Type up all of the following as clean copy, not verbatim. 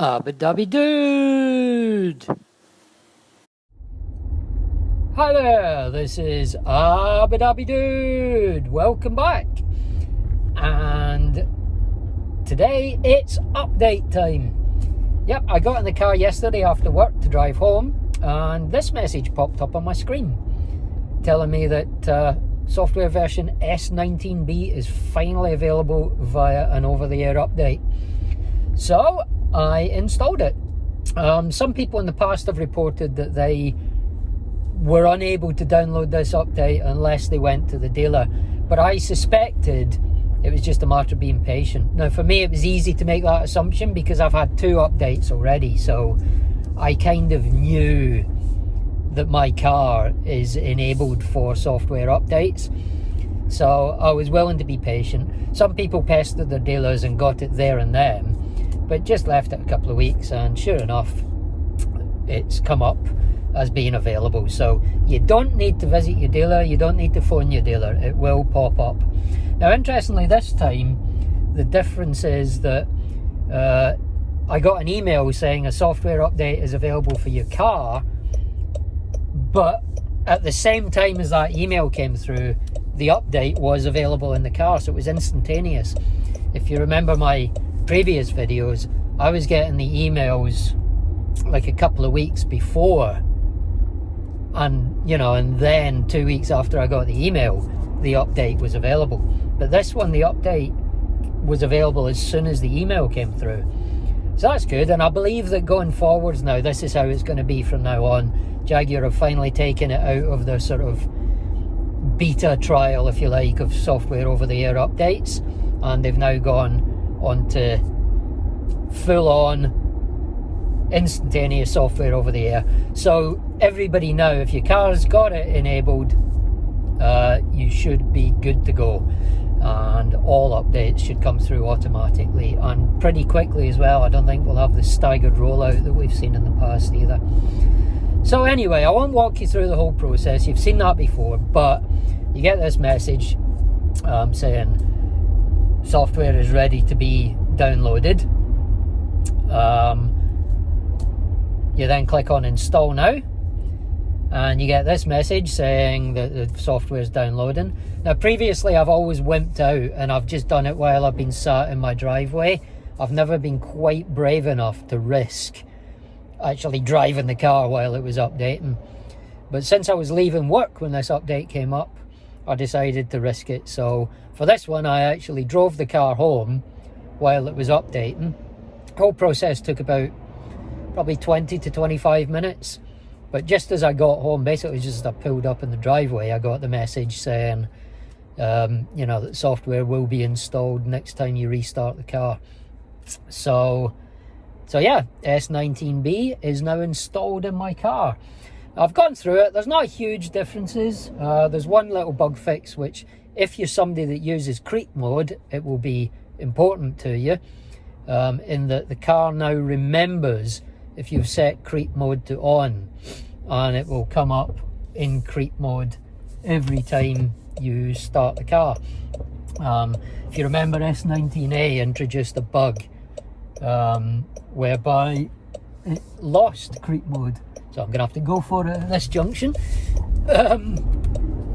Abba-dabby dude! Hi there, this is Abba-dabby dude. Welcome back. And today it's update time. Yep, I got in the car yesterday after work to drive home, and this message popped up on my screen telling me that software version S19B is finally available via an over-the-air update. So I installed it. Some people in the past have reported that they were unable to download this update unless they went to the dealer, but I suspected it was just a matter of being patient. Now for me it was easy to make that assumption because I've had 2 updates already, so I kind of knew that my car is enabled for software updates, so I was willing to be patient. Some people pestered their dealers and got it there and then, but just left it a couple of weeks, and sure enough it's come up as being available. So you don't need to visit your dealer, you don't need to phone your dealer, it will pop up. Now interestingly, this time the difference is that I got an email saying a software update is available for your car, but at the same time as that email came through, the update was available in the car, so it was instantaneous. If you remember my previous videos, I was getting the emails like a couple of weeks before, and then 2 weeks after I got the email, the update was available. But this one, the update was available as soon as the email came through, so that's good. And I believe that going forwards now, this is how it's going to be from now on. Jaguar have finally taken it out of the sort of beta trial, if you like, of software over the air updates, and they've now gone on to full-on instantaneous software over the air. So everybody now, if your car's got it enabled, you should be good to go, and all updates should come through automatically and pretty quickly as well. I don't think we'll have the staggered rollout that we've seen in the past either. So anyway, I won't walk you through the whole process, you've seen that before, but you get this message saying software is ready to be downloaded. You then click on install now, and you get this message saying that the software is downloading. Now previously I've always wimped out and I've just done it while I've been sat in my driveway. I've never been quite brave enough to risk actually driving the car while it was updating, but since I was leaving work when this update came up, I decided to risk it. So for this one, I actually drove the car home while it was updating. The whole process took about probably 20 to 25 minutes, but just as I got home, basically just as I pulled up in the driveway, I got the message saying that software will be installed next time you restart the car. So yeah, S19B is now installed in my car. I've gone through it. There's not huge differences. There's one little bug fix, which if you're somebody that uses creep mode, it will be important to you, in that the car now remembers if you've set creep mode to on, and it will come up in creep mode every time you start the car. If you remember, S19A introduced a bug whereby it lost creep mode, so I'm gonna have to go for it at this junction.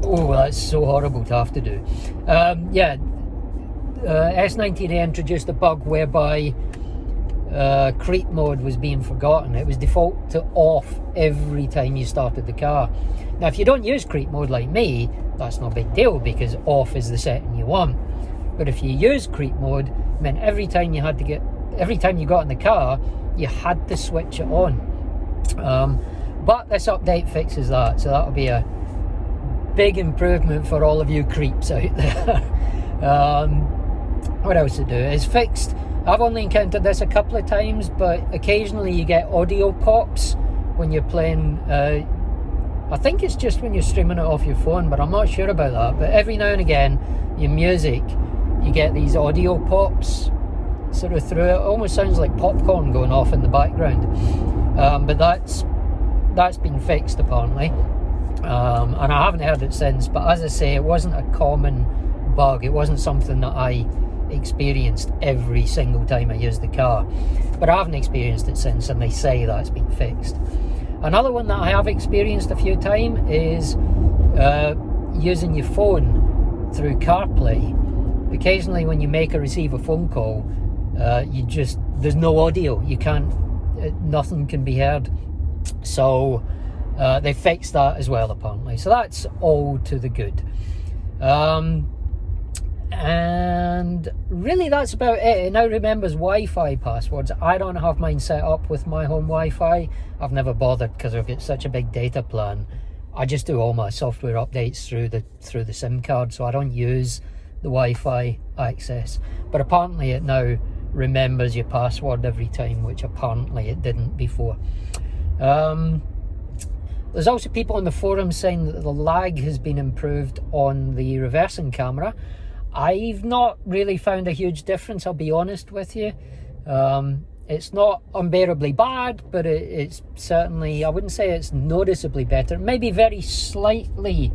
Oh, that's so horrible to have to do. S19A introduced a bug whereby creep mode was being forgotten. It was default to off every time you started the car. Now if you don't use creep mode like me, that's no big deal because off is the setting you want. But if you use creep mode, it meant every time you got in the car, you had to switch it on. But this update fixes that, so that'll be a big improvement for all of you creeps out there. What else to do? It's fixed. I've only encountered this a couple of times, but occasionally you get audio pops when you're playing. I think it's just when you're streaming it off your phone, but I'm not sure about that. But every now and again, your music, you get these audio pops sort of through it. It almost sounds like popcorn going off in the background. But that's been fixed apparently, and I haven't heard it since. But as I say, it wasn't a common bug. It wasn't something that I experienced every single time I use the car, but I haven't experienced it since, and they say that's been fixed. Another one that I have experienced a few times is using your phone through CarPlay. Occasionally when you make or receive a phone call, there's no audio. You can't, nothing can be heard. So they fixed that as well, apparently. So that's all to the good. And really that's about it. It now remembers Wi-Fi passwords. I don't have mine set up with my home Wi-Fi. I've never bothered because I've got such a big data plan. I just do all my software updates through the SIM card, so I don't use the Wi-Fi access. But apparently it now remembers your password every time, which apparently it didn't before. There's also people on the forum saying that the lag has been improved on the reversing camera. I've not really found a huge difference, I'll be honest with you. It's not unbearably bad, but it's certainly, I wouldn't say it's noticeably better. Maybe very slightly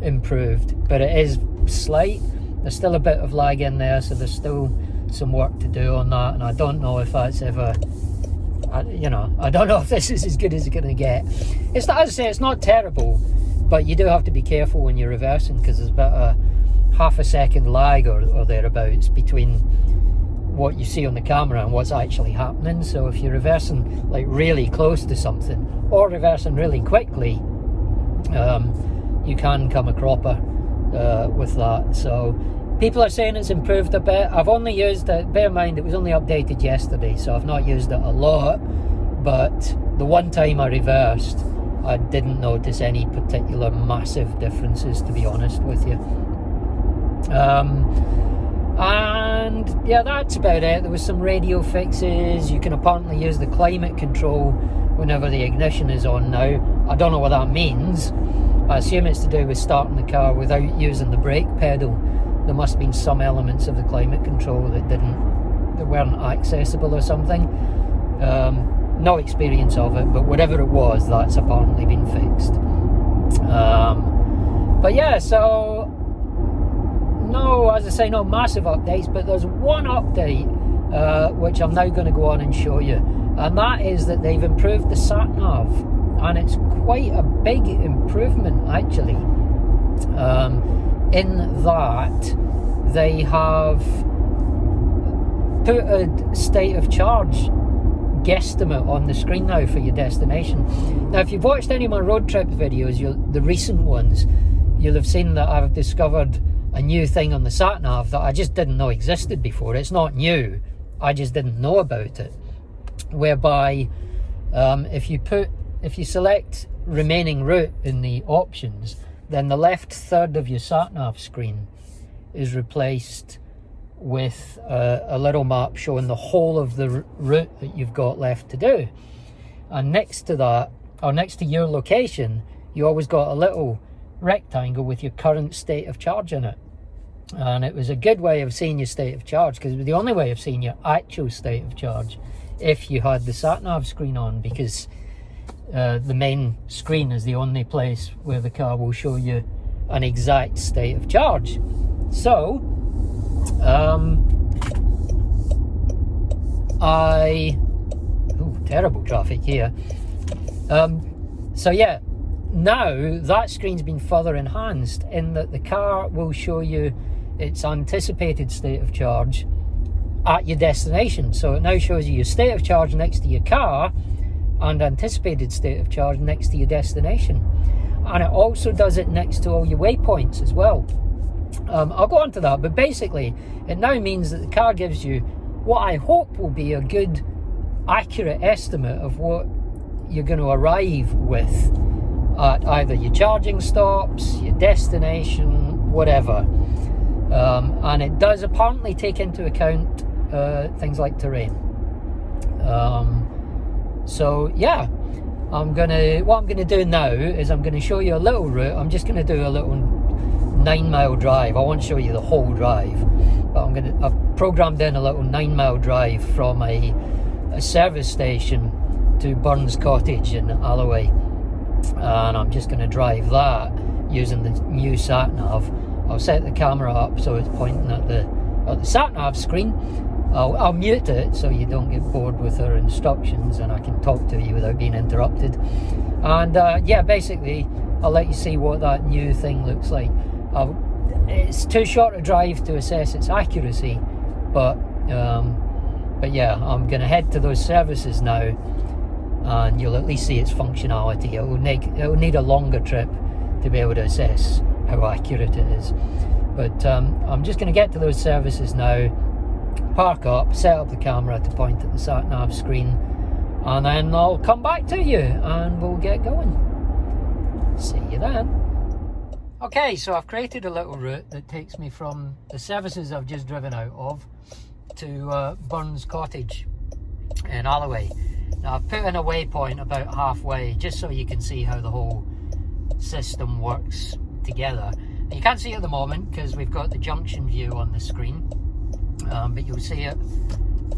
improved, but it is slight. There's still a bit of lag in there, so there's still some work to do on that, and I don't know if that's ever, I don't know if this is as good as it's going to get. It's not, as I say, it's not terrible, but you do have to be careful when you're reversing, because there's about a half a second lag or thereabouts between what you see on the camera and what's actually happening. So if you're reversing like really close to something or reversing really quickly, you can come a cropper with that. So people are saying it's improved a bit. I've only used it, bear in mind it was only updated yesterday, so I've not used it a lot, but the one time I reversed, I didn't notice any particular massive differences, to be honest with you. And yeah, that's about it. There was some radio fixes. You can apparently use the climate control whenever the ignition is on now. I don't know what that means. I assume it's to do with starting the car without using the brake pedal. There must have been some elements of the climate control that weren't accessible or something. No experience of it, but whatever it was, that's apparently been fixed. But yeah, so no, as I say, no massive updates, but there's one update which I'm now going to go on and show you, and that is that they've improved the SatNav, and it's quite a big improvement actually, in that they have put a state of charge guesstimate on the screen now for your destination. Now if you've watched any of my road trip videos, the recent ones, you'll have seen that I've discovered a new thing on the SatNav that I just didn't know existed before. It's not new, I just didn't know about it. Whereby if you select remaining route in the options, then the left third of your SatNav screen is replaced with a little map showing the whole of the route that you've got left to do. And next to that, or next to your location, you always got a little rectangle with your current state of charge in it. And it was a good way of seeing your state of charge, because it was the only way of seeing your actual state of charge if you had the SatNav screen on, because the main screen is the only place where the car will show you an exact state of charge. So terrible traffic here. So yeah, now that screen's been further enhanced in that the car will show you its anticipated state of charge at your destination. So it now shows you your state of charge next to your car and anticipated state of charge next to your destination. And it also does it next to all your waypoints as well. I'll go on to that, but basically it now means that the car gives you what I hope will be a good, accurate estimate of what you're going to arrive with at either your charging stops, your destination, whatever. And it does apparently take into account things like terrain. So yeah, what I'm gonna do now is I'm gonna show you a little route. I'm just gonna do a little 9-mile drive. I won't show you the whole drive, but I've programmed in a little 9-mile drive from a service station to Burns Cottage in Alloway, and I'm just going to drive that using the new SatNav. I'll set the camera up so it's pointing at the SatNav screen. I'll mute it so you don't get bored with her instructions and I can talk to you without being interrupted. And yeah, basically I'll let you see what that new thing looks like. It's too short a drive to assess its accuracy, but yeah, I'm going to head to those services now, and you'll at least see its functionality. It will need a longer trip to be able to assess how accurate it is. But I'm just going to get to those services now, park up, set up the camera to point at the SatNav screen, and then I'll come back to you and we'll get going. See you then. Okay, so I've created a little route that takes me from the services I've just driven out of to Burns Cottage in Alloway. Now I've put in a waypoint about halfway just so you can see how the whole system works together. And you can't see it at the moment because we've got the junction view on the screen, but you'll see it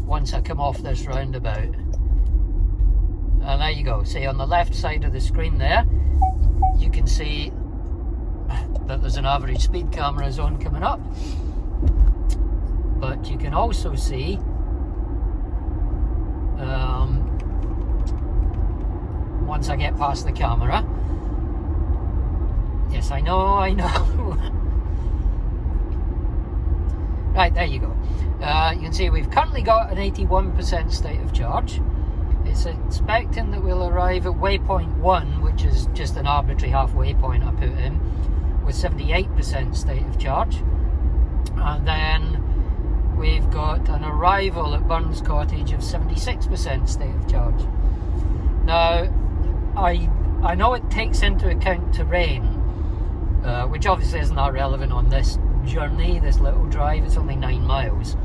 once I come off this roundabout. And there you go. See, on the left side of the screen there, you can see that there's an average speed camera zone coming up, but you can also see once I get past the camera, yes, I know right, there you go. You can see we've currently got an 81% state of charge. It's expecting that we'll arrive at waypoint 1, which is just an arbitrary halfway point I put in, with 78% state of charge. And then we've got an arrival at Burns Cottage of 76% state of charge. Now, I know it takes into account terrain, which obviously isn't that relevant on this journey, this little drive. It's only 9 miles.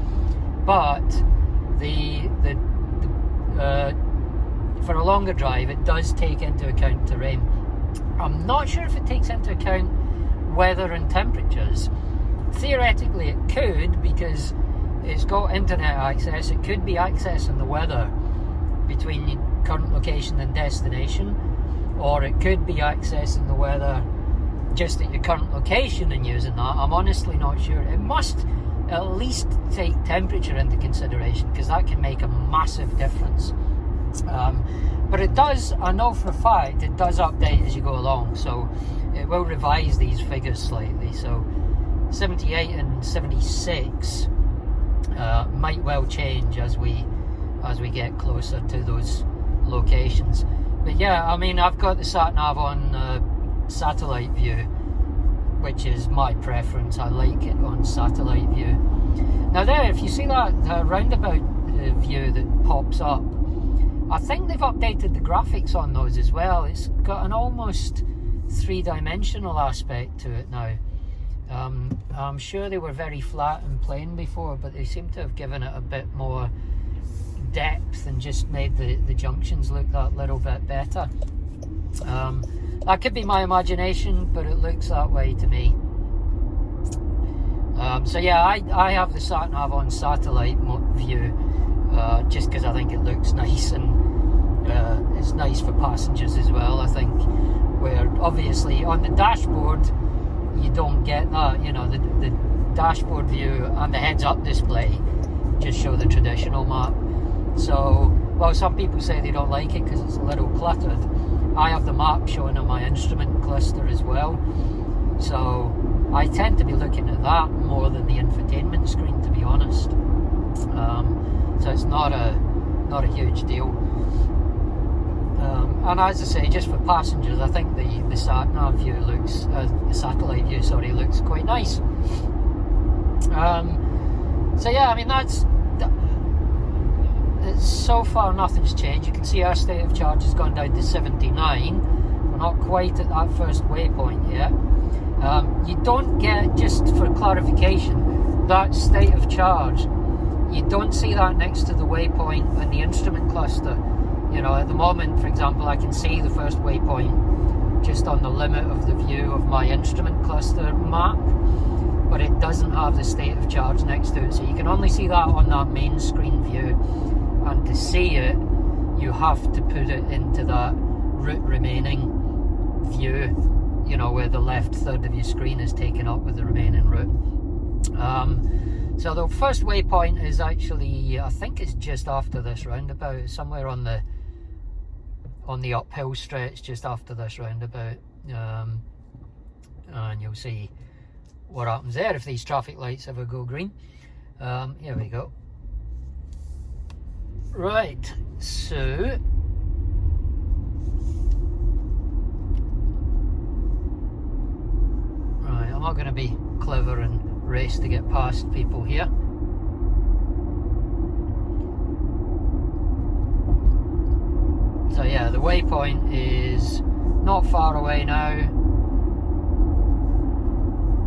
But for a longer drive, it does take into account terrain. I'm not sure if it takes into account weather and temperatures. Theoretically it could, because it's got internet access. It could be accessing the weather between your current location and destination, or it could be accessing the weather just at your current location and using that. I'm honestly not sure. It must at least take temperature into consideration, because that can make a massive difference. But it does, I know for a fact, it does update as you go along, so it will revise these figures slightly. So 78 and 76 might well change as we get closer to those locations. But yeah, I mean, I've got the SatNav on satellite view, which is my preference. I like it on satellite view. Now there, if you see that roundabout view that pops up, I think they've updated the graphics on those as well. It's got an almost three-dimensional aspect to it now. I'm sure they were very flat and plain before, but they seem to have given it a bit more depth and just made the junctions look that little bit better. That could be my imagination, but it looks that way to me. So yeah, I have the SatNav on satellite view, just because I think it looks nice, and it's nice for passengers as well, I think, where obviously on the dashboard you don't get that. You know, the dashboard view and the heads-up display just show the traditional map. So, well, some people say they don't like it because it's a little cluttered. I have the map showing on my instrument cluster as well, so I tend to be looking at that more than the infotainment screen, to be honest. So it's not a huge deal. And as I say, just for passengers, I think the SatNav view looks, the satellite view, sorry, looks quite nice. So yeah, I mean, so far nothing's changed. You can see our state of charge has gone down to 79. We're not quite at that first waypoint yet. You don't get, just for clarification, that state of charge, you don't see that next to the waypoint and the instrument cluster. You know, at the moment, for example, I can see the first waypoint just on the limit of the view of my instrument cluster map, but it doesn't have the state of charge next to it, so you can only see that on that main screen view. And to see it, you have to put it into that route remaining view, you know, where the left third of your screen is taken up with the remaining route. So the first waypoint is actually, I think it's just after this roundabout, somewhere on the uphill stretch just after this roundabout, and you'll see what happens there if these traffic lights ever go green. Here we go. Right, so I'm not going to be clever and race to get past people here. So yeah, the waypoint is not far away now.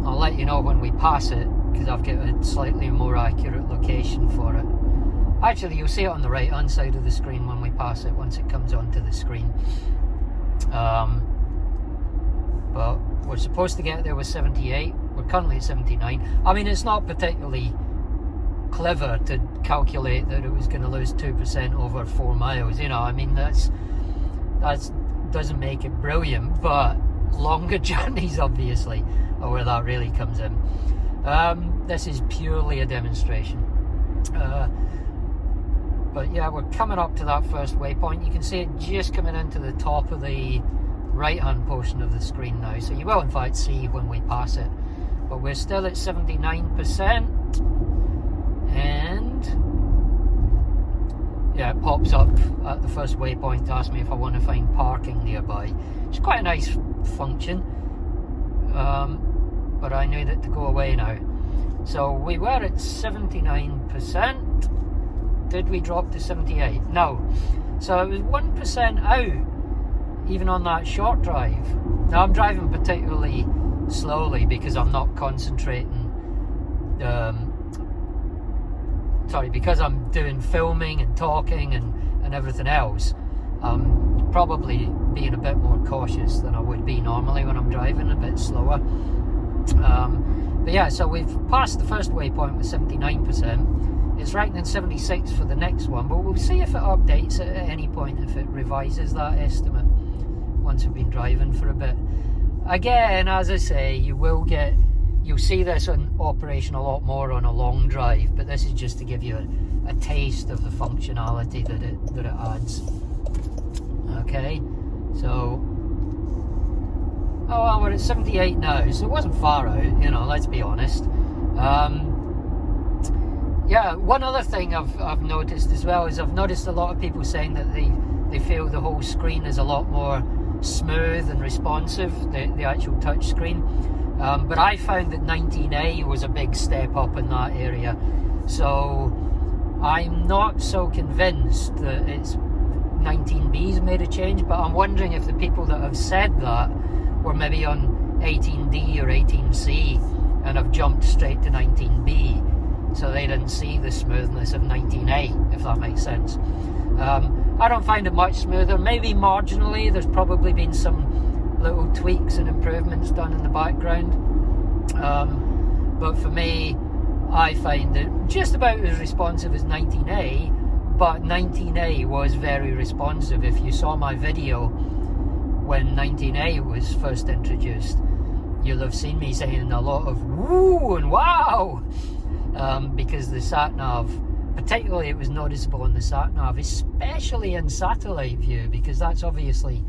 I'll let you know when we pass it, because I've got a slightly more accurate location for it. Actually, you'll see it on the right hand side of the screen when we pass it, once it comes onto the screen. But we're supposed to get there with 78. We're currently at 79. I mean, it's not particularly clever to calculate that it was going to lose 2% over 4 miles. You know, I mean, that's doesn't make it brilliant, but longer journeys obviously are where that really comes in. This is purely a demonstration. But yeah, we're coming up to that first waypoint. You can see it just coming into the top of the right hand portion of the screen now, so you will in fact see when we pass it. But we're still at 79%, and yeah, it pops up at the first waypoint to ask me if I want to find parking nearby. It's quite a nice function, but I need it to go away now. So we were at 79%. Did we drop to 78? No. So it was 1% out, even on that short drive. Now I'm driving particularly slowly because I'm not concentrating, because I'm doing filming and talking and everything else. I'm probably being a bit more cautious than I would be normally when I'm driving, a bit slower. But yeah, so we've passed the first waypoint with 79%. It's ranking 76 for the next one, but we'll see if it updates at any point, if it revises that estimate once we've been driving for a bit. Again, as I say, you'll see this in operation a lot more on a long drive, but this is just to give you a taste of the functionality that it adds. Okay, so well, we're at 78 now, so it wasn't far out, you know, let's be honest. Yeah, one other thing I've noticed as well is I've noticed a lot of people saying that they feel the whole screen is a lot more smooth and responsive, the actual touch screen. But I found that 19A was a big step up in that area. So I'm not so convinced that it's 19B's made a change, but I'm wondering if the people that have said that were maybe on 18D or 18C and have jumped straight to 19B. So they didn't see the smoothness of 19A, if that makes sense. I don't find it much smoother. Maybe marginally, there's probably been some little tweaks and improvements done in the background. But for me, I find it just about as responsive as 19A, but 19A was very responsive. If you saw my video when 19A was first introduced, you'll have seen me saying a lot of woo and wow. Because the SatNav, particularly it was noticeable on the SatNav, especially in satellite view, because that's obviously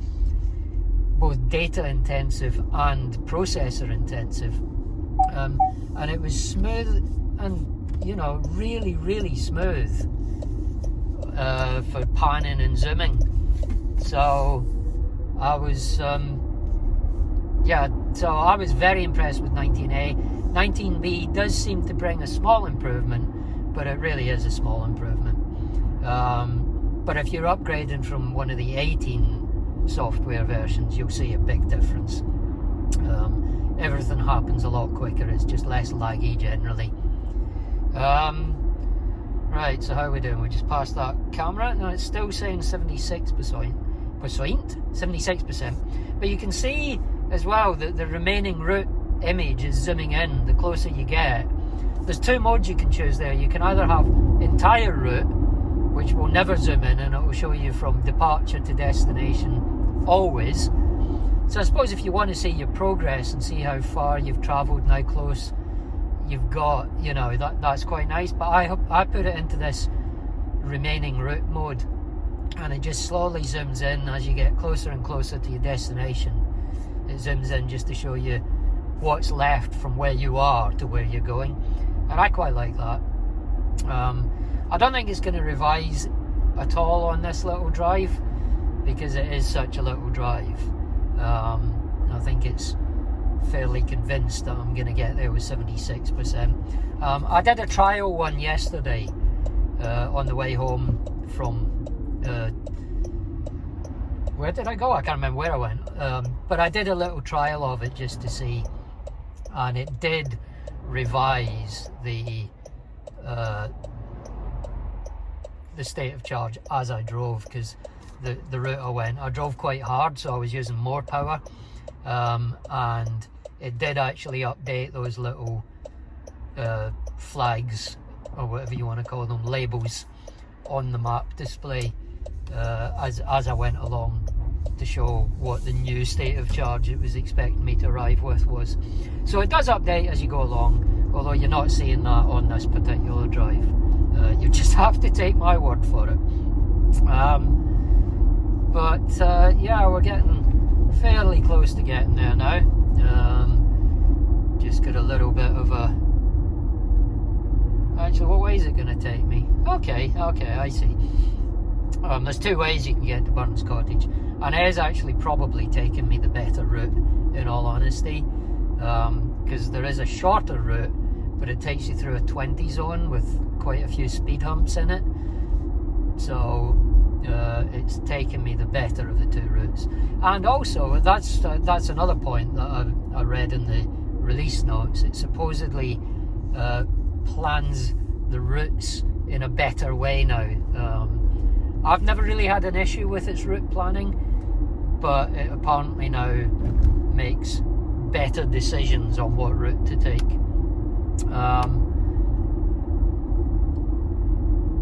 both data intensive and processor intensive. And it was smooth and, you know, really, really smooth for panning and zooming. So I was, so I was very impressed with 19A. 19B does seem to bring a small improvement, but it really is a small improvement. But if you're upgrading from one of the 18 software versions, you'll see a big difference. Everything happens a lot quicker, it's just less laggy generally. Right, so how are we doing? We just passed that camera. Now it's still saying 76%, but you can see as well that the remaining route image is zooming in the closer you get. There's two modes you can choose there. You can either have entire route, which will never zoom in and it will show you from departure to destination always. So I suppose if you want to see your progress and see how far you've travelled and how close you've got, you know, that's quite nice. But I put it into this remaining route mode, and it just slowly zooms in as you get closer and closer to your destination. It zooms in just to show you what's left from where you are to where you're going, and I quite like that. I don't think it's going to revise at all on this little drive, because it is such a little drive. I think it's fairly convinced that I'm going to get there with 76%. I did a trial one yesterday on the way home from where did I go? I can't remember where I went, but I did a little trial of it just to see, and it did revise the state of charge as I drove, because the route I drove quite hard, so I was using more power, and it did actually update those little flags, or whatever you want to call them, labels on the map display as I went along, to show what the new state of charge it was expecting me to arrive with was. So it does update as you go along, although you're not seeing that on this particular drive. You just have to take my word for it. Yeah, we're getting fairly close to getting there now. Just got a little bit of a... Actually, what way is it going to take me? Okay, I see. There's two ways you can get to Burns Cottage, and it is actually probably taking me the better route, in all honesty, because there is a shorter route, but it takes you through a 20 zone with quite a few speed humps in it. So it's taken me the better of the two routes. And also, that's another point that I read in the release notes. It supposedly plans the routes in a better way now. I've never really had an issue with its route planning, but it apparently now makes better decisions on what route to take.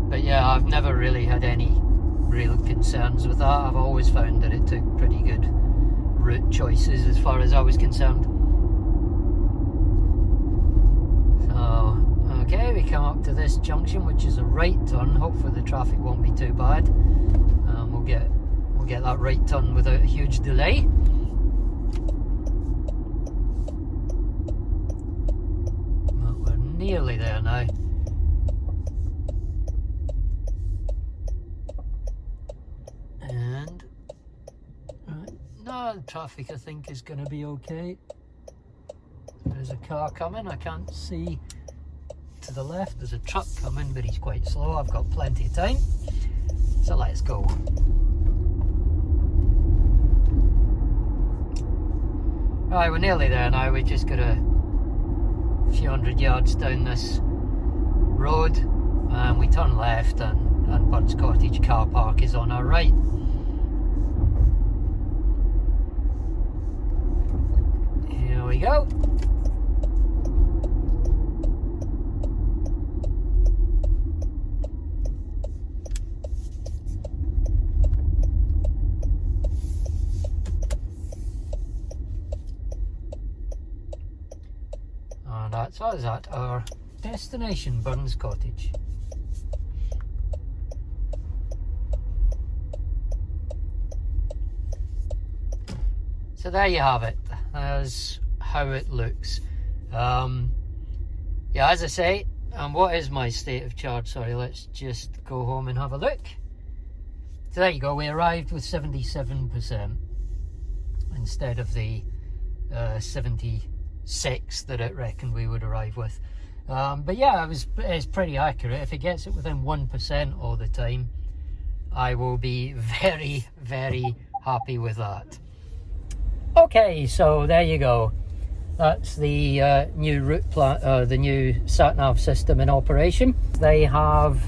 But yeah, I've never really had any real concerns with that. I've always found that it took pretty good route choices as far as I was concerned. So, okay, we come up to this junction, which is a right turn. Hopefully the traffic won't be too bad. We'll get that right turn without a huge delay. Well, we're nearly there now. And no, the traffic I think is going to be okay. There's a car coming. I can't see to the left. There's a truck coming, but he's quite slow. I've got plenty of time, so let's go. Right, we're nearly there now. We just got a few hundred yards down this road, and we turn left, and Burns Cottage car park is on our right. Here we go. And that's us at our destination, Burns Cottage. So there you have it. There's how it looks. Yeah, as I say, and what is my state of charge? Sorry, let's just go home and have a look. So there you go. We arrived with 77% instead of the 76 that it reckoned we would arrive with. But yeah, it's pretty accurate. If it gets it within 1% all the time, I will be very, very happy with that. Okay, so there you go. That's the new route plan, the new SatNav system in operation. They have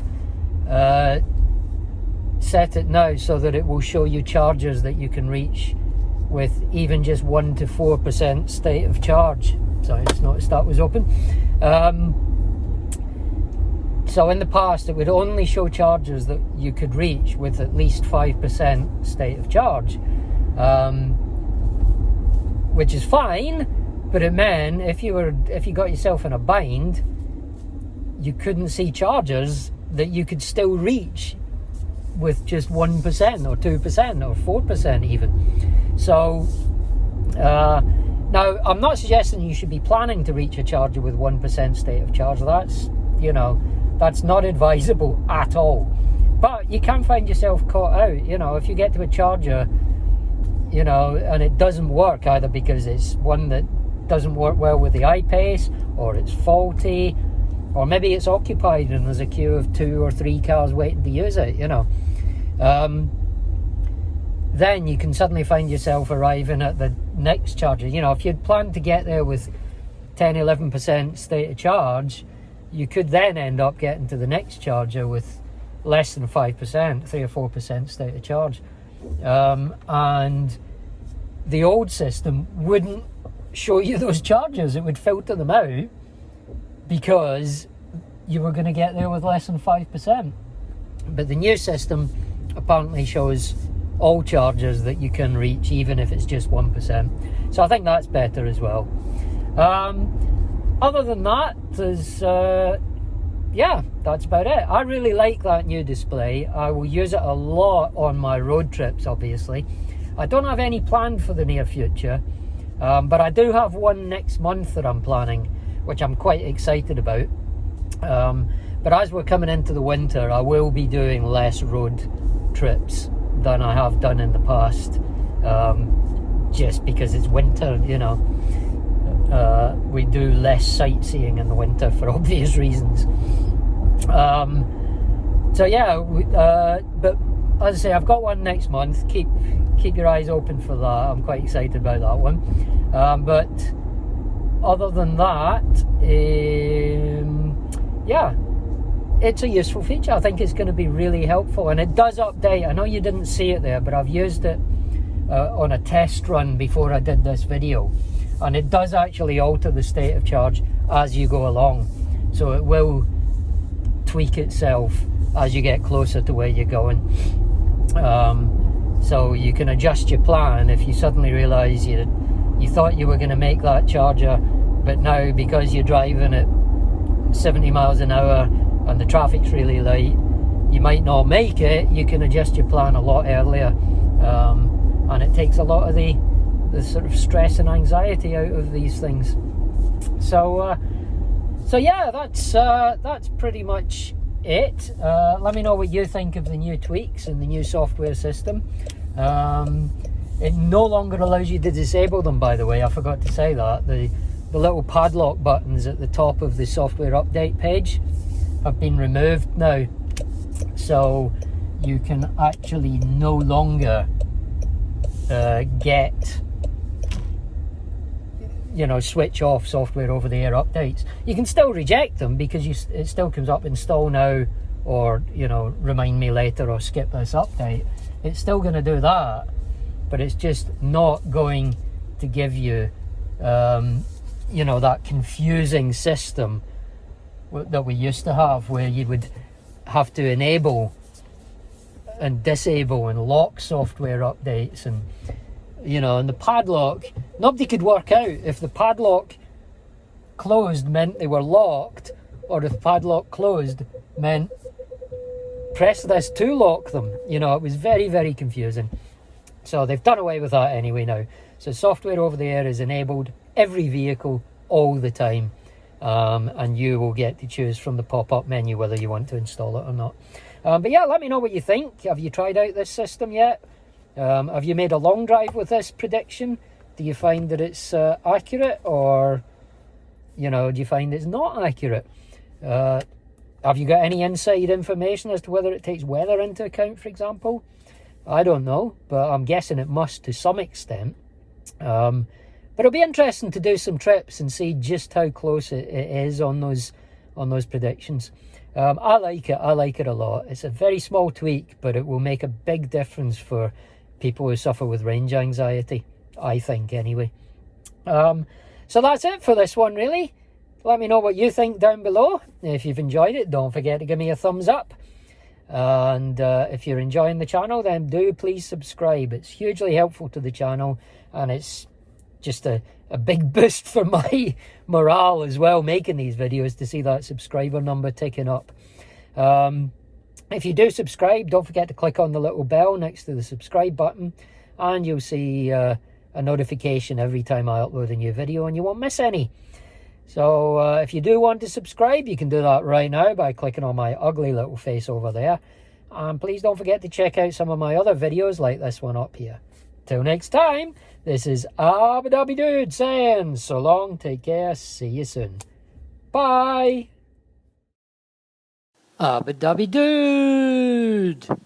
set it now so that it will show you charges that you can reach with even just 1 to 4% state of charge. Sorry, it's noticed that was open. So in the past, it would only show charges that you could reach with at least 5% state of charge. Which is fine, But it meant if you got yourself in a bind, you couldn't see chargers that you could still reach with just 1% or 2% or 4% even. So now I'm not suggesting you should be planning to reach a charger with 1% state of charge. That's not advisable at all. But you can find yourself caught out, if you get to a charger, and it doesn't work, either because it's one that doesn't work well with the I-Pace, or it's faulty, or maybe it's occupied and there's a queue of 2 or 3 cars waiting to use it, then you can suddenly find yourself arriving at the next charger. If you'd planned to get there with 10-11% state of charge, you could then end up getting to the next charger with less than 5%, 3 or 4% state of charge. And the old system wouldn't show you those chargers. It would filter them out because you were going to get there with less than 5%. But the new system apparently shows all chargers that you can reach, even if it's just 1%. So I think that's better as well. Other than that, there's that's about it. I really like that new display. I will use it a lot on my road trips, obviously. I don't have any planned for the near future, but I do have one next month that I'm planning, which I'm quite excited about. But as we're coming into the winter, I will be doing less road trips than I have done in the past, just because it's winter, we do less sightseeing in the winter for obvious reasons. But as I say, I've got one next month. Keep your eyes open for that. I'm quite excited about that one. But other than that, it's a useful feature. I think it's going to be really helpful, and it does update. I know you didn't see it there, but I've used it on a test run before I did this video, and it does actually alter the state of charge as you go along. So it will tweak itself as you get closer to where you're going. So you can adjust your plan if you suddenly realise you thought you were going to make that charger, but now because you're driving at 70 miles an hour and the traffic's really light, you might not make it. You can adjust your plan a lot earlier, and it takes a lot of the sort of stress and anxiety out of these things. So that's pretty much it. Let me know what you think of the new tweaks and the new software system. It no longer allows you to disable them, by the way. I forgot to say that. The little padlock buttons at the top of the software update page have been removed now, so you can actually no longer get switch off software over the air updates. You can still reject them because it still comes up install now, or remind me later, or skip this update. It's still going to do that, but it's just not going to give you that confusing system that we used to have, where you would have to enable and disable and lock software updates, and and the padlock, nobody could work out if the padlock closed meant they were locked, or if padlock closed meant press this to lock them. It was very, very confusing. So they've done away with that anyway now. So software over the air is enabled every vehicle all the time, and you will get to choose from the pop-up menu whether you want to install it or not. But yeah, let me know what you think. Have you tried out this system yet? Have you made a long drive with this prediction? Do you find that it's accurate, or do you find it's not accurate? Have you got any inside information as to whether it takes weather into account, for example? I don't know, but I'm guessing it must to some extent. But it'll be interesting to do some trips and see just how close it is on those predictions. I like it a lot. It's a very small tweak, but it will make a big difference for people who suffer with range anxiety, I think, anyway. So that's it for this one, really. Let me know what you think down below. If you've enjoyed it, don't forget to give me a thumbs up. And if you're enjoying the channel, then do please subscribe. It's hugely helpful to the channel, and it's just a big boost for my morale as well, making these videos, to see that subscriber number ticking up. If you do subscribe, don't forget to click on the little bell next to the subscribe button, and you'll see a notification every time I upload a new video, and you won't miss any. So if you do want to subscribe, you can do that right now by clicking on my ugly little face over there. And please don't forget to check out some of my other videos like this one up here. Till next time, this is Abu Dhabi Dude saying so long, take care, see you soon. Bye. Abu Dhabi Dude.